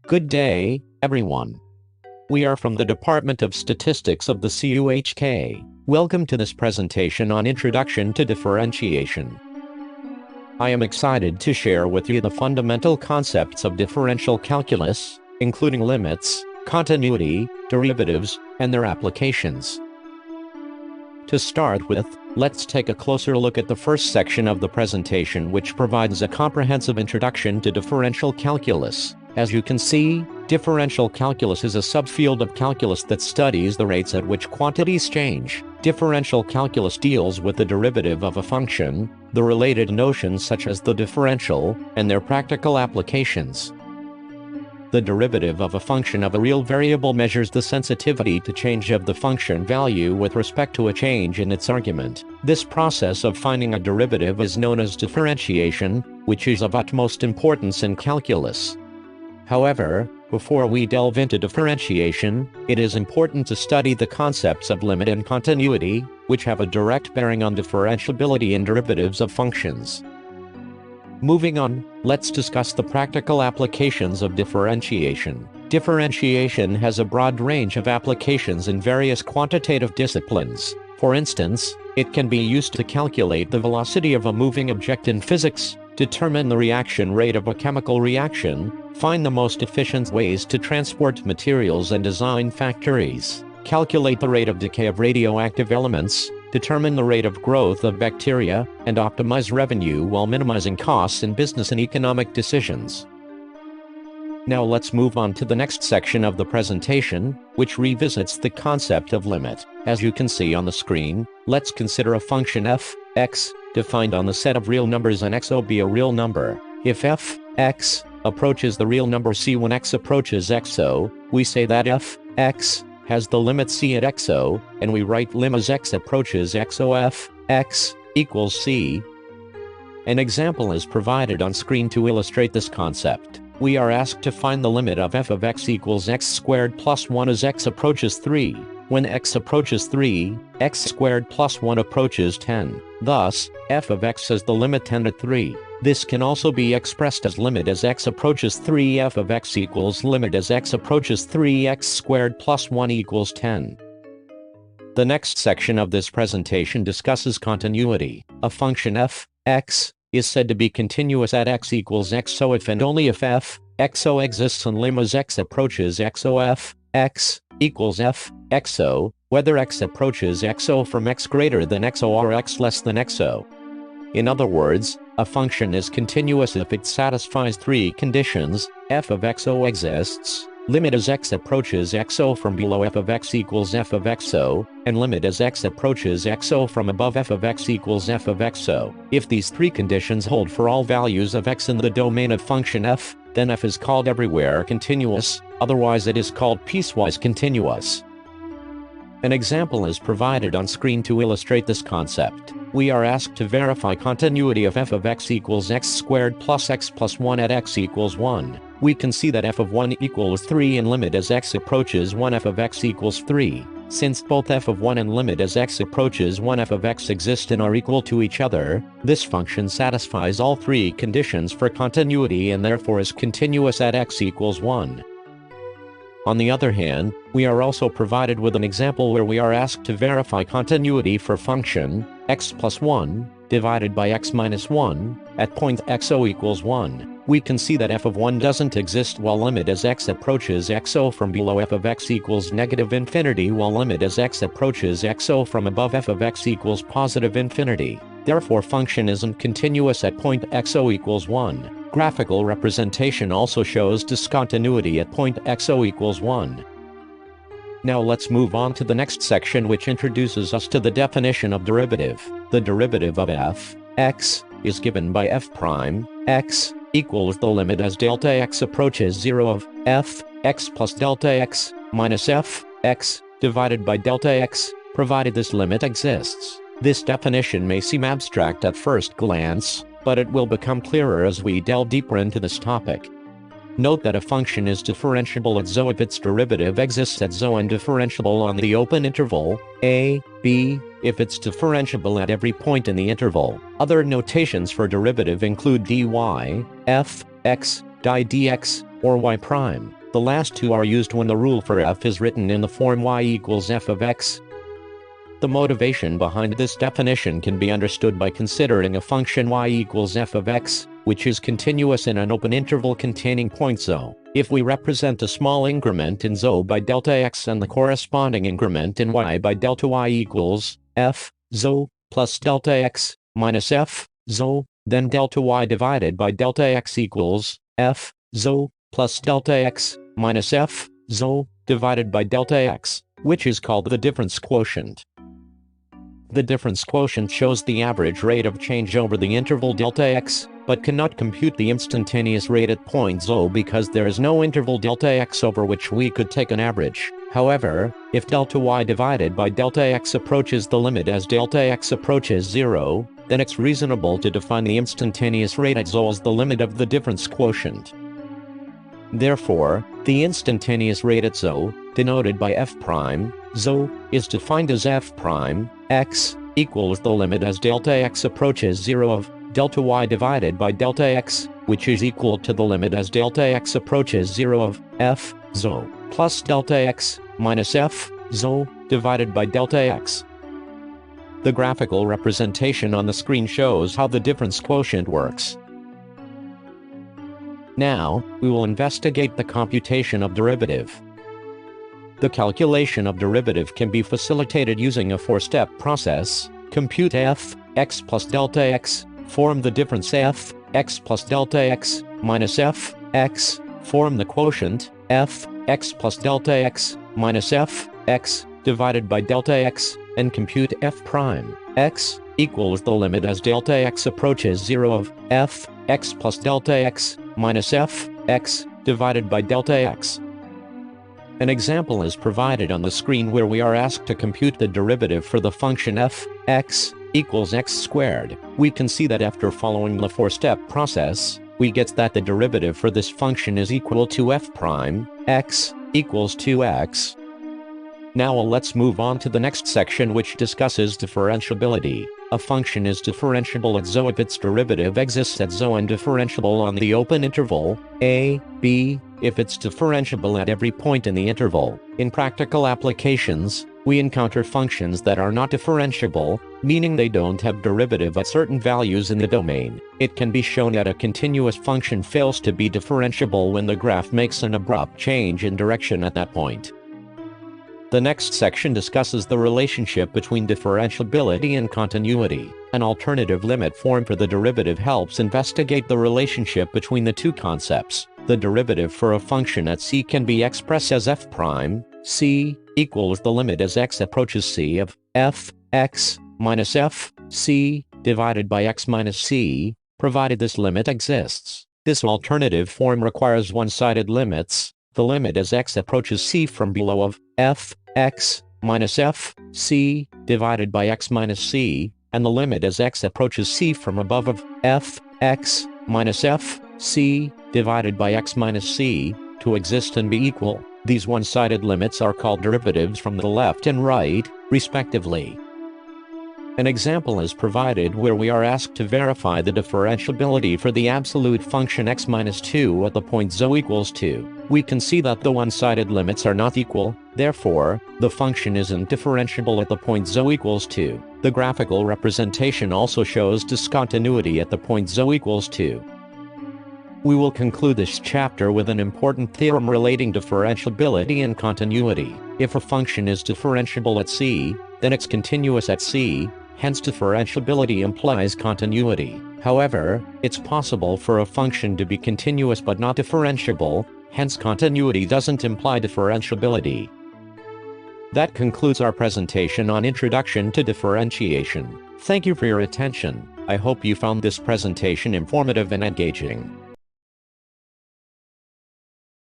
Good day, everyone. We are from the Department of Statistics of the CUHK. Welcome to this presentation on Introduction to Differentiation. I am excited to share with you the fundamental concepts of differential calculus, including limits, continuity, derivatives, and their applications. To start with, let's take a closer look at the first section of the presentation, which provides a comprehensive introduction to differential calculus. As you can see, differential calculus is a subfield of calculus that studies the rates at which quantities change. Differential calculus deals with the derivative of a function, the related notions such as the differential, and their practical applications. The derivative of a function of a real variable measures the sensitivity to change of the function value with respect to a change in its argument. This process of finding a derivative is known as differentiation, which is of utmost importance in calculus. However, before we delve into differentiation, it is important to study the concepts of limit and continuity, which have a direct bearing on differentiability and derivatives of functions. Moving on, let's discuss the practical applications of differentiation. Differentiation has a broad range of applications in various quantitative disciplines. For instance, it can be used to calculate the velocity of a moving object in physics, determine the reaction rate of a chemical reaction, find the most efficient ways to transport materials and design factories, calculate the rate of decay of radioactive elements, determine the rate of growth of bacteria, and optimize revenue while minimizing costs in business and economic decisions. Now let's move on to the next section of the presentation, which revisits the concept of limit. As you can see on the screen, let's consider a function f, x, defined on the set of real numbers and xo be a real number. If f, x, approaches the real number c when x approaches xo, we say that f, x, has the limit c at xo, and we write lim as x approaches xo f, x, equals c. An example is provided on screen to illustrate this concept. We are asked to find the limit of f of x equals x squared plus 1 as x approaches 3. When x approaches 3, x squared plus 1 approaches 10. Thus, f of x has the limit 10 at 3. This can also be expressed as limit as x approaches 3 f of x equals limit as x approaches 3 x squared plus 1 equals 10. The next section of this presentation discusses continuity. A function f, x, is said to be continuous at x equals xo if and only if f, xo exists and lim as x approaches xo f, x, equals f, xo, whether x approaches xo from x greater than xo or x less than xo. In other words, a function is continuous if it satisfies three conditions: f of xo exists, limit as x approaches xo from below f of x equals f of xo, and limit as x approaches xo from above f of x equals f of xo. If these three conditions hold for all values of x in the domain of function f, then f is called everywhere continuous, otherwise it is called piecewise continuous. An example is provided on screen to illustrate this concept. We are asked to verify continuity of f of x equals x squared plus x plus 1 at x equals 1. We can see that f of 1 equals 3 and limit as x approaches 1 f of x equals 3. Since both f of 1 and limit as x approaches 1 f of x exist and are equal to each other, this function satisfies all three conditions for continuity and therefore is continuous at x equals 1. On the other hand, we are also provided with an example where we are asked to verify continuity for function x plus 1 divided by x minus 1 at point xo equals 1. We can see that f of 1 doesn't exist while limit as x approaches xo from below f of x equals negative infinity while limit as x approaches xo from above f of x equals positive infinity. Therefore function isn't continuous at point xo equals 1. Graphical representation also shows discontinuity at point xo equals 1. Now let's move on to the next section, which introduces us to the definition of derivative. The derivative of f, x, is given by f prime, x, equals the limit as delta x approaches 0 of f, x plus delta x, minus f, x, divided by delta x, provided this limit exists. This definition may seem abstract at first glance, but it will become clearer as we delve deeper into this topic. Note that a function is differentiable at xo if its derivative exists at xo and differentiable on the open interval, a, b, if it's differentiable at every point in the interval. Other notations for derivative include dy, f, x, di dx, or y prime. The last two are used when the rule for f is written in the form y equals f of x. The motivation behind this definition can be understood by considering a function y equals f of x, which is continuous in an open interval containing points O. If we represent a small increment in zo by delta x and the corresponding increment in y by delta y equals f zo plus delta x minus f zo, then delta y divided by delta x equals f zo plus delta x minus f zo divided by delta x, which is called the difference quotient. The difference quotient shows the average rate of change over the interval delta x, but cannot compute the instantaneous rate at point zo because there is no interval delta x over which we could take an average. However, if delta y divided by delta x approaches the limit as delta x approaches 0, then it's reasonable to define the instantaneous rate at zo as the limit of the difference quotient. Therefore, the instantaneous rate at zo, denoted by f prime zo, is defined as f prime x equals the limit as delta x approaches 0 of delta y divided by delta x, which is equal to the limit as delta x approaches 0 of f zo plus delta x minus f zo divided by delta x. The graphical representation on the screen shows how the difference quotient works. Now, we will investigate the computation of derivative. The calculation of derivative can be facilitated using a four-step process. Compute f x plus delta x, form the difference f x plus delta x minus f x, form the quotient f x plus delta x minus f x divided by delta x, and compute f prime x equals the limit as delta x approaches 0 of f x plus delta x minus f x divided by delta x. An example is provided on the screen where we are asked to compute the derivative for the function f x equals x squared. We can see that after following the four-step process, we get that the derivative for this function is equal to f prime x equals 2x. Now let's move on to the next section, which discusses differentiability. A function is differentiable at zo if its derivative exists at zo and differentiable on the open interval a, b, if it's differentiable at every point in the interval. In practical applications, we encounter functions that are not differentiable, meaning they don't have derivative at certain values in the domain. It can be shown that a continuous function fails to be differentiable when the graph makes an abrupt change in direction at that point. The next section discusses the relationship between differentiability and continuity. An alternative limit form for the derivative helps investigate the relationship between the two concepts. The derivative for a function at c can be expressed as f prime c equals the limit as x approaches c of f x minus f c divided by x minus c, provided this limit exists. This alternative form requires one-sided limits. The limit as x approaches c from below of f x minus f c divided by x minus c, and the limit as x approaches c from above of f x minus f c divided by x minus c, to exist and be equal. These one-sided limits are called derivatives from the left and right, respectively. An example is provided where we are asked to verify the differentiability for the absolute function x minus 2 at the point zo equals 2. We can see that the one-sided limits are not equal, therefore, the function isn't differentiable at the point zo equals 2. The graphical representation also shows discontinuity at the point zo equals 2. We will conclude this chapter with an important theorem relating differentiability and continuity. If a function is differentiable at c, then it's continuous at c, hence differentiability implies continuity. However, it's possible for a function to be continuous but not differentiable, hence continuity doesn't imply differentiability. That concludes our presentation on Introduction to Differentiation. Thank you for your attention. I hope you found this presentation informative and engaging.